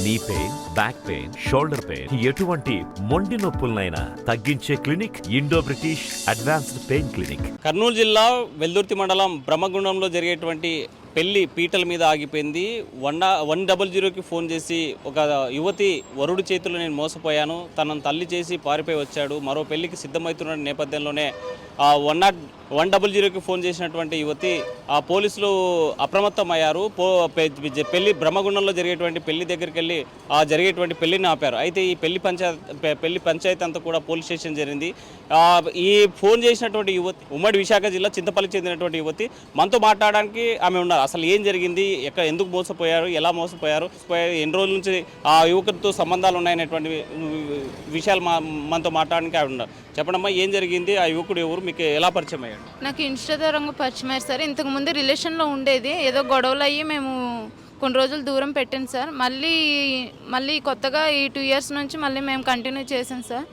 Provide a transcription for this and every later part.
Knee pain, back pain, shoulder pain, ఎటువంటి మొండి నొప్పులనైనా తగ్గించే clinic Indo British advanced pain clinic. Kurnool జిల్లా వెల్దుర్తి మండలం బ్రహ్మగుండంలో జరిగేటువంటి పెళ్లి పీటల మీద ఆగిపోయింది. 100కి ఫోన్ చేసి ఒక యువతి వరుడి చేతుల్లో నేను మోసపోయాను, తనను తల్లి చేసి పారిపోయి వచ్చాడు, మరో పెళ్లికి సిద్ధమవుతున్న నేపథ్యంలోనే 100కి ఫోన్ చేసినటువంటి యువతి పోలీసులు అప్రమత్తమయ్యారు. పెళ్లి బ్రహ్మగుండంలో జరిగేటువంటి పెళ్లి దగ్గరికి వెళ్ళి జరిగేటువంటి పెళ్లిని ఆపారు. అయితే ఈ పెళ్లి పంచాయతీ అంతా కూడా పోలీస్ స్టేషన్ జరిగింది. ఈ ఫోన్ చేసినటువంటి యువతి ఉమ్మడి విశాఖ జిల్లా చింతపల్లికి చెందినటువంటి యువతి. మనతో మాట్లాడడానికి ఆమె ఉన్నారు. అసలు ఏం జరిగింది, ఎందుకు మోసపోయారు, ఎలా మోసపోయారు, ఎన్ని రోజుల నుంచి ఆ యువకుడితో సంబంధాలు ఉన్నాయనేటువంటి విషయాలు మనతో మాట్లాడడానికి ఆవిడ ఉన్నారు. చెప్పడమ్మా, ఏం జరిగింది, ఆ యువకుడు ఎవరు, మీకు ఎలా పరిచయం అయ్యాడు? నాకు ఇన్స్టా ద్వారా పరిచయం అయ్యారు సార్. ఇంతకుముందు రిలేషన్లో ఉండేది, ఏదో గొడవలు అయ్యి మేము కొన్ని రోజులు దూరం పెట్టాను సార్. మళ్ళీ కొత్తగా ఈ 2 years నుంచి మళ్ళీ మేము కంటిన్యూ చేసాం సార్.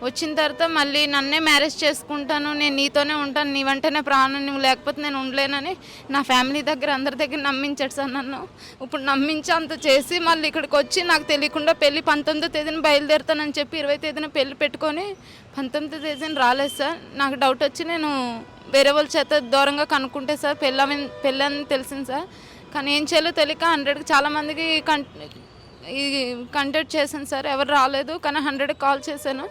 వచ్చిన తర్వాత మళ్ళీ నన్నే మ్యారేజ్ చేసుకుంటాను, నేను నీతోనే ఉంటాను, నీ వెంటనే ప్రాణం, నువ్వు లేకపోతే నేను ఉండలేనని నా ఫ్యామిలీ దగ్గర అందరి దగ్గర నమ్మించాడు సార్ నన్ను. ఇప్పుడు నమ్మించి అంత చేసి మళ్ళీ ఇక్కడికి వచ్చి నాకు తెలియకుండా పెళ్ళి 19వ తేదీన బయలుదేరుతానని చెప్పి 20వ తేదీన పెళ్ళి పెట్టుకొని 19వ తేదీన రాలేదు సార్. నాకు డౌట్ వచ్చి నేను వేరే వాళ్ళ చేత దూరంగా కనుక్కుంటే సార్ పెళ్ళని తెలిసింది సార్. కానీ ఏం చేయాలో తెలియక 100కి చాలామందికి కాంటాక్ట్ చేశాను సార్, ఎవరు రాలేదు. కానీ 100కి కాల్ చేశాను.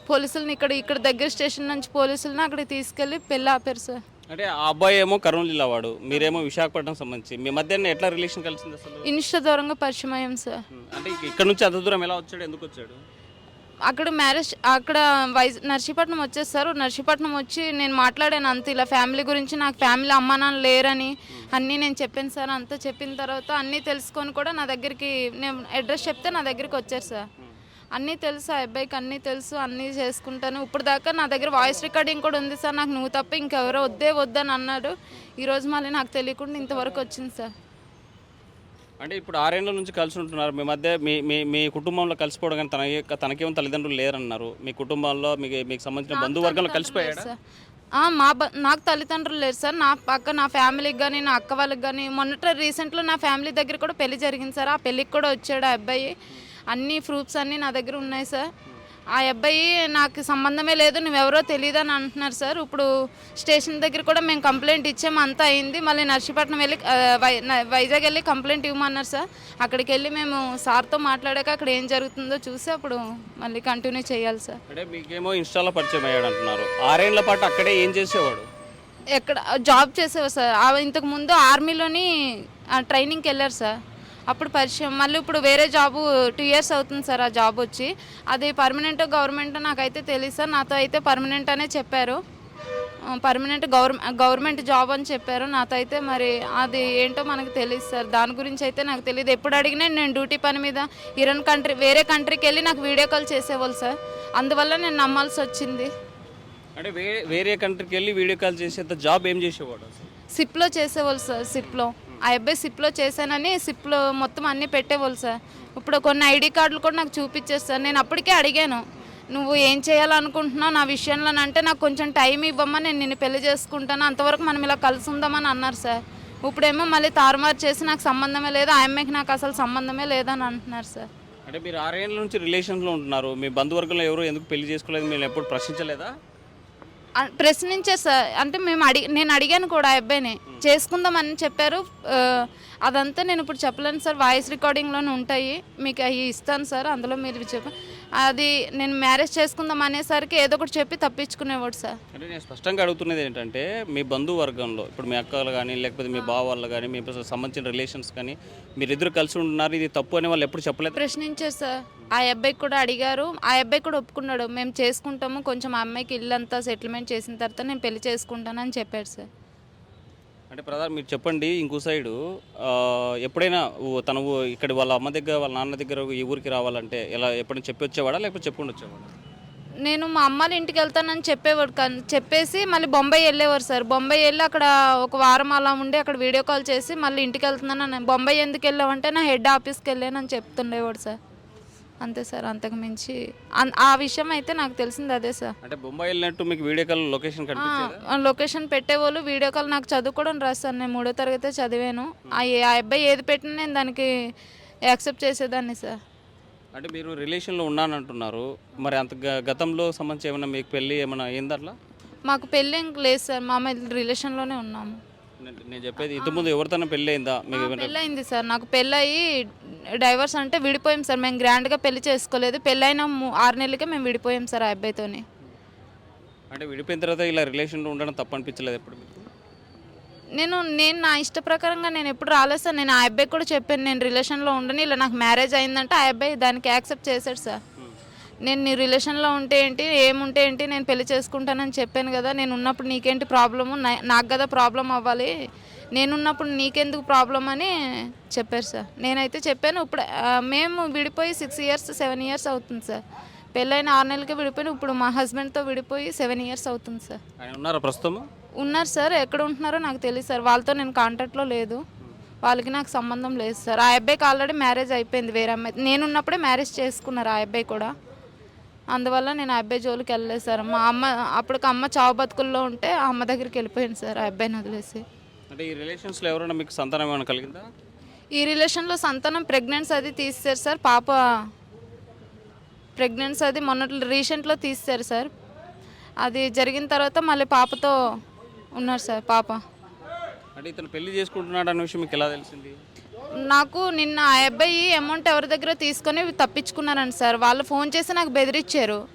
పోలీసులను ఇక్కడ దగ్గర స్టేషన్ నుంచి పోలీసులను అక్కడికి తీసుకెళ్ళి పెళ్ళి ఆపారు సార్. అంటే ఆ అబ్బాయి ఏమో కర్నూలు జిల్లా వాడు, మీరేమో విశాఖపట్నం సంబంధించి, మీ మధ్య ఎట్లా రిలేషన్ కలిసింది అసలు? ఇన్స్టా దూరంగా పరిచయం అయ్యాం సార్. అంటే ఇక్కడ నుంచి అంత దూరం ఎలా వచ్చాడు, ఎందుకు వచ్చాడు? అక్కడ మ్యారేజ్ అక్కడ నర్సీపట్నం వచ్చేస్తారు. నర్సీపట్నం వచ్చి నేను మాట్లాడాను అంత, ఇలా ఫ్యామిలీ గురించి, నాకు ఫ్యామిలీ అమ్మా నాన్న లేరని అన్నీ నేను చెప్పాను సార్. అంతా చెప్పిన తర్వాత అన్నీ తెలుసుకొని కూడా నా దగ్గరికి, నేను అడ్రస్ చెప్తే నా దగ్గరికి వచ్చారు సార్. అన్నీ తెలుసు, ఆ అబ్బాయికి అన్నీ తెలుసు, అన్నీ చేసుకుంటాను. ఇప్పుడు దాకా నా దగ్గర వాయిస్ రికార్డింగ్ కూడా ఉంది సార్. నాకు నువ్వు తప్ప ఇంకెవరో వద్దని అన్నాడు. ఈరోజు మళ్ళీ నాకు తెలియకుండా ఇంతవరకు వచ్చింది సార్. అంటే ఇప్పుడు 6 ఏళ్ళ నుంచి కలిసి ఉంటున్నారు. మీ మధ్య మీ కుటుంబంలో కలిసిపోవడం కానీ తనకేమో తల్లిదండ్రులు లేరన్నారు. మీ కుటుంబంలో మీకు సంబంధించిన బంధువర్గంలో కలిసిపోయాడా? నాకు తల్లిదండ్రులు లేరు సార్. నా ఫ్యామిలీకి కానీ, నా అక్క వాళ్ళకి కానీ, రీసెంట్లో నా ఫ్యామిలీ దగ్గర కూడా పెళ్లి జరిగింది సార్. ఆ పెళ్ళికి కూడా వచ్చాడు ఆ అబ్బాయి. అన్ని ప్రూఫ్స్ అన్నీ నా దగ్గర ఉన్నాయి సార్. ఆ అబ్బాయి నాకు సంబంధమే లేదు, నువ్వెవరో తెలియదని అంటున్నారు సార్. ఇప్పుడు స్టేషన్ దగ్గర కూడా మేము కంప్లైంట్ ఇచ్చాము, అంతా అయింది. మళ్ళీ నర్సీపట్నం వెళ్ళి వైజాగ్ వెళ్ళి కంప్లైంట్ ఇవ్వమన్నారు సార్. అక్కడికి వెళ్ళి మేము సార్తో మాట్లాడాక అక్కడ ఏం జరుగుతుందో చూసి అప్పుడు మళ్ళీ కంటిన్యూ చేయాలి సార్. అంటే మీకేమో ఇన్స్టాలో పరిచయం అయ్యాడు అంటున్నారు. 6 ఏళ్ల పాటు అక్కడే ఏం చేసేవాడు? ఎక్కడ జాబ్ చేసేవారు సార్. ఇంతకుముందు ఆర్మీలోని ట్రైనింగ్కి వెళ్ళారు సార్. అప్పుడు పరిచయం. మళ్ళీ ఇప్పుడు వేరే జాబు 2 years అవుతుంది సార్ ఆ జాబ్ వచ్చి. అది పర్మనెంట్ గవర్నమెంట్ నాకైతే తెలియదు సార్. నాతో అయితే పర్మనెంట్ అనే చెప్పారు, పర్మనెంట్ గవర్నమెంట్ జాబ్ అని చెప్పారు నాతో అయితే. మరి అది ఏంటో మనకు తెలియదు సార్, దాని గురించి అయితే నాకు తెలియదు. ఎప్పుడు అడిగినా నేను డ్యూటీ పని మీద వేరే కంట్రీకి వెళ్ళి నాకు వీడియో కాల్ చేసేవాళ్ళు సార్. అందువల్ల నేను నమ్మాల్సి వచ్చింది. అంటే వేరే కంట్రీకి వెళ్ళి వీడియో కాల్ చేసేంత జాబ్ ఏం చేసేవాడు? సిప్లో చేసేవాళ్ళు సార్. సిప్లో ఆ అబ్బాయి సిప్లో చేశానని సిప్లో మొత్తం అన్నీ పెట్టేవాళ్ళు సార్. ఇప్పుడు కొన్ని ఐడి కార్డులు కూడా నాకు చూపించేస్తారు సార్. నేను అప్పటికే అడిగాను, నువ్వు ఏం చేయాలనుకుంటున్నావు నా విషయంలో అంటే, నాకు కొంచెం టైం ఇవ్వమ్మా, నేను నిన్ను పెళ్లి చేసుకుంటాను, అంతవరకు మనం ఇలా కలిసి ఉందామని అన్నారు సార్. ఇప్పుడేమో మళ్ళీ తారుమారు చేసి నాకు సంబంధమే లేదు, ఆ అమ్మాయికి నాకు అసలు సంబంధమే లేదని అంటున్నారు సార్. అంటే మీరు 6 ఏళ్ళ నుంచి రిలేషన్లో ఉంటున్నారు. మీ బంధువర్గంలో ఎవరు ఎందుకు పెళ్లి చేసుకోలేదు, మీరు ఎప్పుడు ప్రశ్నించలేదా? ప్రశ్నించారు సార్. అంటే నేను అడిగాను కూడా ఆ అబ్బాయిని, చేసుకుందామని చెప్పారు. అదంతా నేను ఇప్పుడు చెప్పలేను సార్, వాయిస్ రికార్డింగ్లోనే ఉంటాయి, మీకు అవి ఇస్తాను సార్. అందులో మీరు అది నేను మ్యారేజ్ చేసుకుందాం అనేసరికి ఏదో ఒకటి చెప్పి తప్పించుకునేవాడు సార్. అంటే నేను స్పష్టంగా అడుగుతున్నది ఏంటంటే, మీ బంధువర్గంలో ఇప్పుడు మీ అక్కలు కానీ, లేకపోతే మీ బావ వాళ్ళు కానీ, మీ సంబంధించిన రిలేషన్స్ కానీ, మీరిద్దరు కలిసి ఉంటున్నారు, ఇది తప్పు అని వాళ్ళు ఎప్పుడు చెప్పలేదు? ప్రశ్నించారు సార్. ఆ అబ్బాయికి కూడా అడిగారు, ఆ అబ్బాయి కూడా ఒప్పుకున్నాడు, మేము చేసుకుంటాము, కొంచెం ఆ అమ్మాయికి ఇల్లు అంతా సెటిల్మెంట్ చేసిన తర్వాత నేను పెళ్లి చేసుకుంటానని చెప్పాడు సార్. అంటే ప్రధాన మీరు చెప్పండి, ఇంకో సైడు ఎప్పుడైనా తను ఇక్కడ వాళ్ళ అమ్మ దగ్గర, వాళ్ళ నాన్న దగ్గర ఈ ఊరికి రావాలంటే ఎలా, ఎప్పుడైనా చెప్పి వచ్చేవాడా లేకపోతే చెప్పుకుంటూ వచ్చేవాడా? నేను మా అమ్మాళ్ళ ఇంటికి వెళ్తానని చెప్పేవాడు, కానీ చెప్పేసి మళ్ళీ బొంబాయి వెళ్ళేవారు సార్. బొంబాయి వెళ్ళి అక్కడ ఒక వారం అలా ఉండి అక్కడ వీడియో కాల్ చేసి మళ్ళీ ఇంటికి వెళ్తున్నాను. బొంబాయి ఎందుకు వెళ్ళావంటే నా హెడ్ ఆఫీస్కి వెళ్ళానని చెప్తుండేవాడు సార్. అంతే సార్, అంతకు మించి ఆ విషయం అయితే నాకు తెలిసింది అదే సార్. అంటే బొంబాయి వెళ్ళినట్టు మీకు వీడియో కాల్ లొకేషన్ కనిపించేదా? లొకేషన్ పెట్టేవాళ్ళు, వీడియో కాల్ నాకు చదువుకోవడం రాదు సార్. నేను 3వ తరగతి చదివాను. ఆ అబ్బాయి ఏది పెట్టినా నేను దానికి యాక్సెప్ట్ చేసేదాన్ని సార్. అంటే మీరు రిలేషన్లో ఉన్నానంటున్నారు, మరి అంత గతంలో సంబంధించి ఏమైనా మీకు పెళ్ళి ఏమైనా అయింది అట్లా? మాకు పెళ్ళి ఇంక లేదు సార్, మా రిలేషన్లోనే ఉన్నాము. నేను చెప్పేది ఇంతకుముందు ఎవరితోనే పెళ్ళి అయిందా మీకు ఏమైనా? పెళ్ళి అయింది సార్, నాకు పెళ్ళయి డైవర్స్ అంటే విడిపోయాం సార్. మేము గ్రాండ్గా పెళ్లి చేసుకోలేదు, పెళ్ళైన 6 నెలలకే మేము విడిపోయాం సార్ ఆ అబ్బాయితోని. అంటే విడిపోయిన తర్వాత ఇలా రిలేషన్లో ఉండడం తప్పు అనిపించలేదు ఎప్పుడు మీకు? నేను నా ఇష్ట ప్రకారంగా నేను ఎప్పుడు రాలేదు సార్. నేను ఆ అబ్బాయికి కూడా చెప్పాను నేను రిలేషన్లో ఉండని, ఇలా నాకు మ్యారేజ్ అయిందంటే ఆ అబ్బాయి దానికి యాక్సెప్ట్ చేశాడు సార్. నేను నీ రిలేషన్లో ఉంటే ఏంటి, ఏముంటే ఏంటి, నేను పెళ్లి చేసుకుంటానని చెప్పాను కదా, నేను ఉన్నప్పుడు నీకేంటి ప్రాబ్లము, నాకు కదా ప్రాబ్లం అవ్వాలి, నేనున్నప్పుడు నీకెందుకు ప్రాబ్లం అని చెప్పారు సార్. నేనైతే చెప్పాను. ఇప్పుడు మేము విడిపోయి 6 ఇయర్స్ 7 ఇయర్స్ అవుతుంది సార్. పెళ్ళైన 6 నెలలకే విడిపోయి ఇప్పుడు మా హస్బెండ్తో విడిపోయి 7 ఇయర్స్ అవుతుంది సార్. ఆయన ఉన్నారా ప్రస్తుతం? ఉన్నారు సార్, ఎక్కడ ఉంటున్నారో నాకు తెలియదు సార్. వాళ్ళతో నేను కాంటాక్ట్లో లేదు, వాళ్ళకి నాకు సంబంధం లేదు సార్. ఆ అబ్బాయికి ఆల్రెడీ మ్యారేజ్ అయిపోయింది వేరే అమ్మాయి, నేనున్నప్పుడే మ్యారేజ్ చేసుకున్నారు ఆ అబ్బాయి కూడా. అందువల్ల నేను ఆ అబ్బాయి జోలికి వెళ్ళలేదు సార్. మా అమ్మ అప్పటికి అమ్మ చావు బతుకుల్లో ఉంటే ఆ అమ్మ దగ్గరికి వెళ్ళిపోయింది సార్ ఆ అబ్బాయిని వదిలేసి. అంటే ఈ రిలేషన్స్లో ఎవరైనా మీకు సంతానం ఏమైనా కలిగిందా? ఈ రిలేషన్లో సంతానం ప్రెగ్నెన్సీ అది తీస్తారు సార్. పాప ప్రెగ్నెన్సీ అది మొన్నట్లో రీసెంట్లో తీస్తారు సార్. అది జరిగిన తర్వాత మళ్ళీ పాపతో ఉన్నారు సార్ పాప. అంటే ఇతను పెళ్లి చేసుకుంటున్నాడు అనే విషయం మీకు ఎలా తెలిసింది? నాకు నిన్న ఆ అబ్బాయి అమౌంట్ ఎవరి దగ్గర తీసుకొని తప్పించుకున్నారండి సార్. వాళ్ళు ఫోన్ చేసి నాకు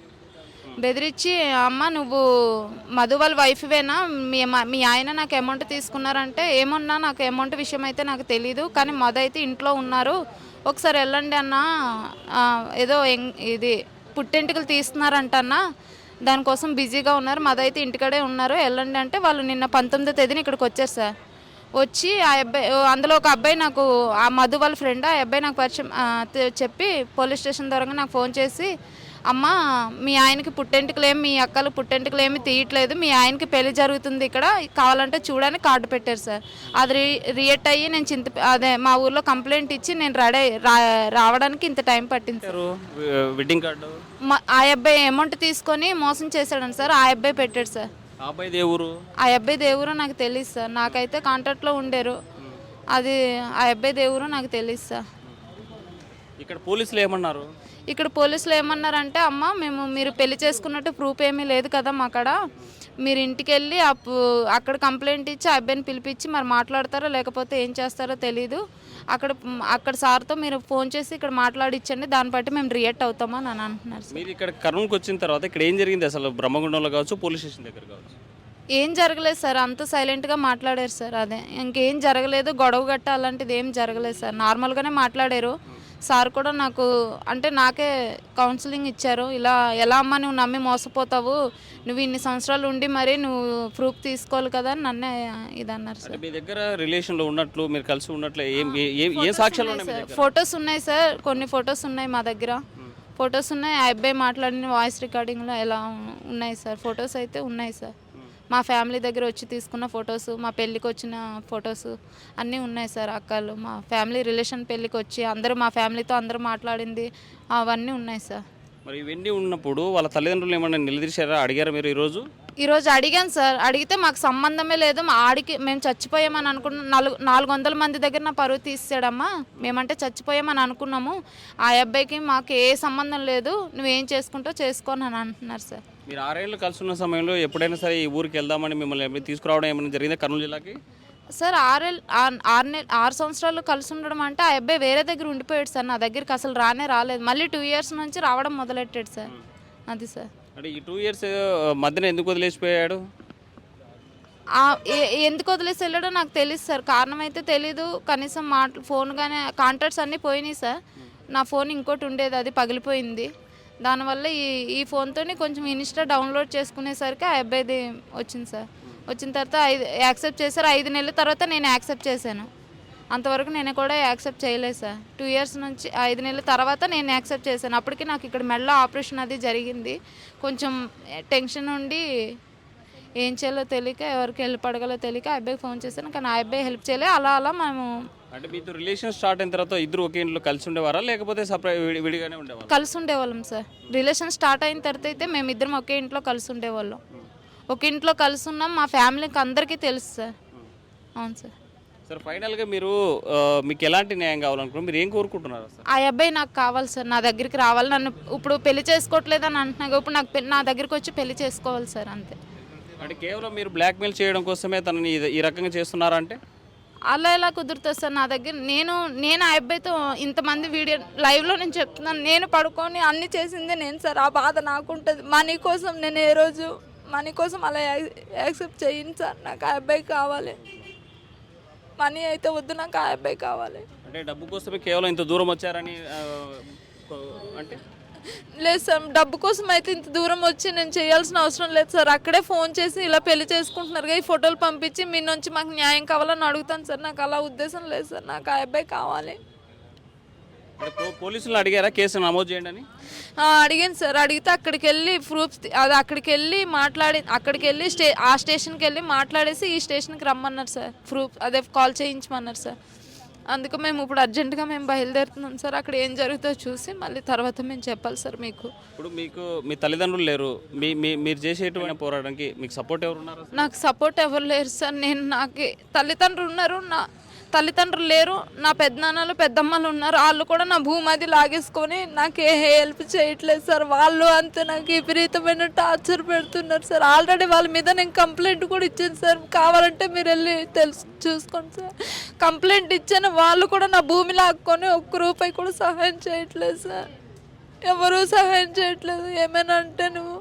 బెదిరించి అమ్మ నువ్వు మధు వాళ్ళ వైఫ్వేనా, మీ ఆయన నాకు అమౌంట్ తీసుకున్నారంటే ఏమన్నా నాకు అమౌంట్ విషయం అయితే నాకు తెలీదు, కానీ మధు అయితే ఇంట్లో ఉన్నారు, ఒకసారి వెళ్ళండి అన్న, ఏదో ఇది పుట్టెంటుకలు తీస్తున్నారంట అన్న, దానికోసం బిజీగా ఉన్నారు, మధు అయితే ఇంటికాడే ఉన్నారు, వెళ్ళండి అంటే వాళ్ళు నిన్న 19వ తేదీన ఇక్కడికి వచ్చారు సార్. వచ్చి ఆ అబ్బాయి, అందులో ఒక అబ్బాయి నాకు ఆ మధు వాళ్ళ ఫ్రెండ్, ఆ అబ్బాయి నాకు పరిచయం చెప్పి పోలీస్ స్టేషన్ ద్వారా నాకు ఫోన్ చేసి, అమ్మ మీ ఆయనకి పుట్టెంటుకలేమి, మీ అక్కలు పుట్టెంటుకలేమి తీయట్లేదు, మీ ఆయనకి పెళ్లి జరుగుతుంది ఇక్కడ, కావాలంటే చూడని కార్డు పెట్టారు సార్. అది రియేట్ అయ్యి నేను అదే మా ఊర్లో కంప్లైంట్ ఇచ్చి నేను రావడానికి ఇంత టైం పట్టింది సార్. వెడ్డింగ్ కార్డు ఆ అబ్బాయి అమౌంట్ తీసుకొని మోసం చేశాడని సార్ ఆ అబ్బాయి పెట్టాడు సార్. ఆ అబ్బాయి దేవురు? ఆ అబ్బాయి దేవురు నాకు తెలియదు సార్, నాకైతే కాంటాక్ట్లో ఉండేరు. అది ఆ అబ్బాయి దేవురు నాకు తెలియదు సార్. ఇక్కడ పోలీసులు ఏమన్నారు? ఇక్కడ పోలీసులు ఏమన్నారంటే, అమ్మ మీరు పెళ్లి చేసుకున్నట్టు ప్రూఫ్ ఏమీ లేదు కదా మా కాడ, మీరు ఇంటికి వెళ్ళి అక్కడ కంప్లైంట్ ఇచ్చి ఆ అబ్బాయిని పిలిపించి మరి మాట్లాడతారో లేకపోతే ఏం చేస్తారో తెలీదు, అక్కడ సార్తో మీరు ఫోన్ చేసి ఇక్కడ మాట్లాడిచ్చండి, దాన్ని బట్టి మేము రియాక్ట్ అవుతామని అని అంటున్నారు సార్. మీరు ఇక్కడ కర్నూలుకి వచ్చిన తర్వాత ఇక్కడ ఏం జరిగింది అసలు? బ్రహ్మగుండంలో కావచ్చు, పోలీస్ స్టేషన్ దగ్గర కావచ్చు, ఏం జరగలేదు సార్, అంత సైలెంట్గా మాట్లాడారు సార్. అదే ఇంకేం జరగలేదు, గొడవ గట్ట అలాంటిది ఏం జరగలేదు సార్, నార్మల్గానే మాట్లాడారు. సార్ కూడా నాకు అంటే నాకే కౌన్సిలింగ్ ఇచ్చారు, ఇలా ఎలా అమ్మా నువ్వు నమ్మి మోసపోతావు, నువ్వు ఇన్ని సంవత్సరాలు ఉండి మరి నువ్వు ప్రూఫ్ తీసుకోవాలి కదా అని నన్నే ఇది అన్నారు సార్. మీ దగ్గర రిలేషన్లో ఉన్నట్లు మీరు కలిసి ఉన్నట్లు ఏ సాక్ష్యాలు ఉన్నాయి? ఫొటోస్ ఉన్నాయి సార్, కొన్ని ఫొటోస్ ఉన్నాయి మా దగ్గర, ఫొటోస్ ఉన్నాయి. ఆ అబ్బాయి మాట్లాడిన వాయిస్ రికార్డింగ్లో ఎలా ఉన్నాయి సార్, ఫొటోస్ అయితే ఉన్నాయి సార్. మా ఫ్యామిలీ దగ్గర వచ్చి తీసుకున్న ఫొటోస్, మా పెళ్ళికి వచ్చిన ఫొటోస్ అన్నీ ఉన్నాయి సార్. అక్కలు మా ఫ్యామిలీ రిలేషన్ పెళ్ళికి వచ్చి అందరూ మా ఫ్యామిలీతో అందరూ మాట్లాడింది అవన్నీ ఉన్నాయి సార్. మరి ఇవన్నీ ఉన్నప్పుడు వాళ్ళ తల్లిదండ్రులు ఏమన్నా నిలదీశారా, అడిగారా మీరు ఈరోజు అడిగాను సార్. అడిగితే మాకు సంబంధమే లేదు, మా ఆడికి మేము చచ్చిపోయామని అనుకున్నాం, 400 మంది దగ్గర నా పరువు తీసాడమ్మా, మేమంటే చచ్చిపోయామని అనుకున్నాము, ఆ అబ్బాయికి మాకు ఏ సంబంధం లేదు, నువ్వేం చేసుకుంటావు చేసుకోని అని అంటున్నారు సార్. మీరు 6 ఏళ్ళు కలిసి ఉన్న సమయంలో ఎప్పుడైనా సరే ఈ ఊరికి వెళ్దామని మిమ్మల్ని తీసుకురావడం ఏమైనా జరిగిందా కర్నూలు జిల్లాకి? సార్ 6 సంవత్సరాలు కలిసి ఉండడం అంటే ఆ అబ్బాయి వేరే దగ్గర ఉండిపోయాడు సార్, నా దగ్గరికి అసలు రాలేదు, మళ్ళీ 2 ఇయర్స్ నుంచి రావడం మొదలెట్టాడు సార్. అది సార్. అంటే ఈ 2 ఇయర్స్ మధ్యన ఎందుకు వదిలేసిపోయాడు? ఎందుకు వదిలేసి వెళ్ళాడో నాకు తెలియదు సార్, కారణం అయితే తెలీదు. కనీసం ఫోన్ కానీ కాంటాక్ట్స్ అన్నీ పోయినాయి సార్. నా ఫోన్ ఇంకోటి ఉండేది, అది పగిలిపోయింది. దానివల్ల ఈ ఫోన్తో కొంచెం ఇన్స్టా డౌన్లోడ్ చేసుకునేసరికి ఆ అబ్బాయిది వచ్చింది సార్. వచ్చిన తర్వాత యాక్సెప్ట్ చేశారు. 5 నెలల తర్వాత నేను యాక్సెప్ట్ చేశాను, అంతవరకు నేను కూడా యాక్సెప్ట్ చేయలేదు సార్. 2 ఇయర్స్ నుంచి 5 నెలల తర్వాత నేను యాక్సెప్ట్ చేశాను. అప్పటికి నాకు ఇక్కడ మెడలో ఆపరేషన్ అది జరిగింది, కొంచెం టెన్షన్ ఉండి ఏం చేయాలో తెలియక, ఎవరికి హెల్ప్ అడగాలో తెలియక ఆ అబ్బాయికి ఫోన్ చేశాను, కానీ ఆ అబ్బాయి హెల్ప్ చేయలేదు. అలా మేము అంటే మీతో రిలేషన్ స్టార్ట్ అయిన తర్వాత ఇద్దరు ఒకే ఇంట్లో కలిసి ఉండేవారా లేకపోతే సపరేట్ విడిగానే ఉండేవారా? కలిసి ఉండేవాళ్ళం సార్. రిలేషన్ స్టార్ట్ అయిన తర్వాత అయితే మేమిద్దరం ఒకే ఇంట్లో కలిసి ఉండేవాళ్ళం. ఒక ఇంట్లో కలిసి ఉన్నాం, మా ఫ్యామిలీకి అందరికీ తెలుసు సార్. అవును సార్. సార్ ఫైనల్గా మీరు మీకు ఎలాంటి న్యాయం కావాలనుకుంటున్నారు, మీరు ఏం కోరుకుంటున్నారు సార్? ఆ అబ్బాయి నాకు కావాలి సార్, నా దగ్గరికి రావాలి. నన్ను ఇప్పుడు పెళ్లి చేసుకోవట్లేదని అంటున్నాగా, ఇప్పుడు నాకు నా దగ్గరికి వచ్చి పెళ్లి చేసుకోవాలి సార్, అంతే. అంటే కేవలం మీరు బ్లాక్మెయిల్ చేయడం కోసమే తనని ఈ రకంగా చేస్తున్నారా? అంటే అలా ఎలా కుదురుతుంది సార్? నా దగ్గర నేను ఆ అబ్బాయితో ఇంతమంది వీడియో లైవ్లో నేను చెప్తున్నాను, నేను పడుకొని అన్ని చేసిందే నేను సార్. ఆ బాధ నాకుంటుంది. మనీ కోసం నేను ఏ రోజు మనీ కోసం అలా యాక్సెప్ట్ చేయను సార్. నాకు ఆ అబ్బాయి కావాలి. మనీ అయితే వద్దు, నాకు ఆ అబ్బాయి కావాలి. అంటే డబ్బు కోసమే కేవలం ఇంత దూరం వచ్చారని అంటే లేదు సార్, డబ్బు కోసం అయితే ఇంత దూరం వచ్చి నేను చేయాల్సిన అవసరం లేదు సార్. అక్కడే ఫోన్ చేసి ఇలా పెళ్లి చేసుకుంటున్నారు, ఈ ఫోటోలు పంపించి మీ నుంచి మాకు న్యాయం కావాలని అడుగుతాను సార్. నాకు అలా ఉద్దేశం లేదు సార్, నాకు ఆ అబ్బాయి కావాలి. పోలీసులు అడిగారా కేసు నమోదు చేయండి అని? అడిగాను సార్. అడిగితే అక్కడికి వెళ్ళి ప్రూఫ్స్ అది అక్కడికి వెళ్ళి మాట్లాడి అక్కడికి వెళ్ళి ఆ స్టేషన్కి వెళ్ళి మాట్లాడేసి ఈ స్టేషన్కి రమ్మన్నారు సార్. ప్రూఫ్ అదే కాల్ చేయించమన్నారు సార్. అందుకు మేము ఇప్పుడు అర్జెంటుగా మేము బయలుదేరుతున్నాం సార్. అక్కడ ఏం జరుగుతుందో చూసి మళ్ళీ తర్వాత మేము చెప్పాలి సార్ మీకు. ఇప్పుడు మీకు మీ తల్లిదండ్రులు లేరు, మీరు చేసేటువంటి పోరాటానికి మీకు సపోర్ట్ ఎవరు ఉన్నారు? నాకు సపోర్ట్ ఎవరు లేరు సార్. నాకు తల్లిదండ్రులు ఉన్నారు, నా తల్లిదండ్రులు లేరు. నా పెద్దనాన్నలు పెద్దమ్మలు ఉన్నారు, వాళ్ళు కూడా నా భూమి అది లాగేసుకొని నాకు ఏ హెల్ప్ చేయట్లేదు సార్. వాళ్ళు అంతే నాకు విపరీతమైన టార్చర్ పెడుతున్నారు సార్. ఆల్రెడీ వాళ్ళ మీద నేను కంప్లైంట్ కూడా ఇచ్చాను సార్. కావాలంటే మీరు వెళ్ళి చూసుకోండి సార్. కంప్లైంట్ ఇచ్చాను, వాళ్ళు కూడా నా భూమి లాక్కొని ఒక్క రూపాయి కూడా సహాయం చేయట్లేదు సార్. ఎవరూ సహాయం చేయట్లేదు. ఏమైనా అంటే నువ్వు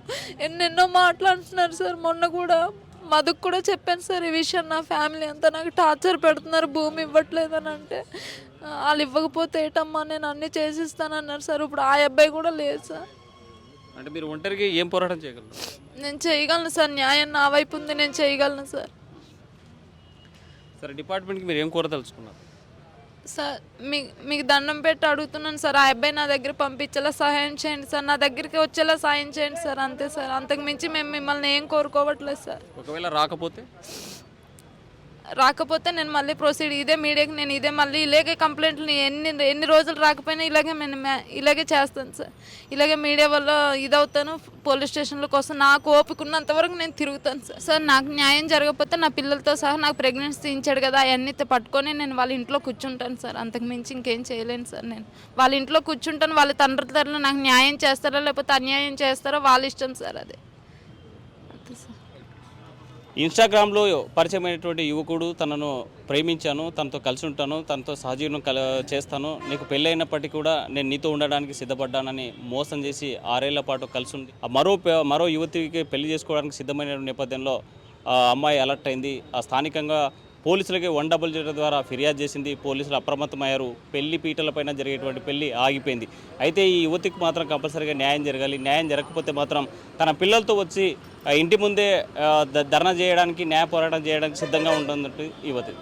ఎన్నెన్నో మాట్లాడుతున్నారు సార్. మొన్న కూడా మధుకు కూడా చెప్పాను సార్ ఈ విషయం. నా ఫ్యామిలీ అంతా నాకు టార్చర్ పెడుతున్నారు, భూమి ఇవ్వట్లేదని. అంటే వాళ్ళు ఇవ్వకపోతే ఏటమ్మా నేను అన్నీ చేసిస్తానన్నారు సార్. ఇప్పుడు ఆ అబ్బాయి కూడా లేదు సార్. అంటే మీరు ఒంటరిగా ఏం పోరాటం చేయగలరు? నేను చేయగలను సార్, న్యాయం నా వైపు ఉంది, నేను చేయగలను సార్. సరే, డిపార్ట్మెంట్కి మీరు ఏం కోరదలుచుకున్నారు సార్? మీకు దండం పెట్టి అడుగుతున్నాను సార్, ఆ అబ్బాయి నా దగ్గర పంపించేలా సహాయం చేయండి సార్. నా దగ్గరికి వచ్చేలా సాయం చేయండి సార్, అంతే సార్. అంతకు మించి మేము మిమ్మల్ని ఏం కోరుకోవట్లేదు సార్. ఒకవేళ రాకపోతే నేను మళ్ళీ ప్రొసీడ్ ఇదే మీడియాకి నేను ఇదే మళ్ళీ ఇలాగే కంప్లైంట్లు ఎన్ని రోజులు రాకపోయినా ఇలాగే నేను ఇలాగే చేస్తాను సార్. ఇలాగే మీడియా వల్ల ఇదవుతాను. పోలీస్ స్టేషన్ల కోసం నాకు ఓపిక ఉన్నంత వరకు నేను తిరుగుతాను సార్. సార్ నాకు న్యాయం జరగకపోతే నా పిల్లలతో సహా నాకు ప్రెగ్నెన్సీ తీయించాడు కదా, అవన్నీ పట్టుకొని నేను వాళ్ళ ఇంట్లో కూర్చుంటాను సార్. అంతకు మించి ఇంకేం చేయలేను సార్. నేను వాళ్ళ ఇంట్లో కూర్చుంటాను. వాళ్ళ తండ్రులు నాకు న్యాయం చేస్తారో లేకపోతే అన్యాయం చేస్తారో వాళ్ళ ఇష్టం సార్. అదే అంతే సార్. ఇన్స్టాగ్రామ్లో పరిచయమైనటువంటి యువకుడు తనను ప్రేమించాను, తనతో కలిసి ఉంటాను, తనతో సహజీవనం చేస్తాను, నీకు పెళ్ళైనప్పటికీ కూడా నేను నీతో ఉండడానికి సిద్ధపడ్డానని మోసం చేసి 6 ఏళ్ల పాటు కలిసి ఉంది. మరో యువతికి పెళ్లి చేసుకోవడానికి సిద్ధమైన నేపథ్యంలో ఆ అమ్మాయి అలర్ట్ అయింది. ఆ స్థానికంగా పోలీసులకి 100 ద్వారా ఫిర్యాదు చేసింది. పోలీసులు అప్రమత్తమయ్యారు. పెళ్లి పీటలపైన జరిగేటువంటి పెళ్లి ఆగిపోయింది. అయితే ఈ యువతికి మాత్రం కంపల్సరీగా న్యాయం జరగాలి. న్యాయం జరగకపోతే మాత్రం తన పిల్లలతో వచ్చి ఇంటి ముందే ధర్నా చేయడానికి, న్యాయ పోరాటం చేయడానికి సిద్ధంగా ఉంటున్నట్టు యువతి.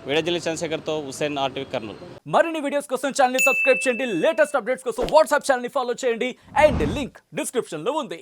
వీడియో చంద్రశేఖర్తో హుస్సేన్, RTV కర్నూలు. మరిన్ని వీడియోస్ కోసం ఛానల్ ని సబ్స్క్రైబ్ చేయండి. లేటెస్ట్ అప్డేట్స్ కోసం వాట్సాప్ ఛానల్ ని ఫాలో చేయండి. అండ్ లింక్ డిస్క్రిప్షన్ లో ఉంది.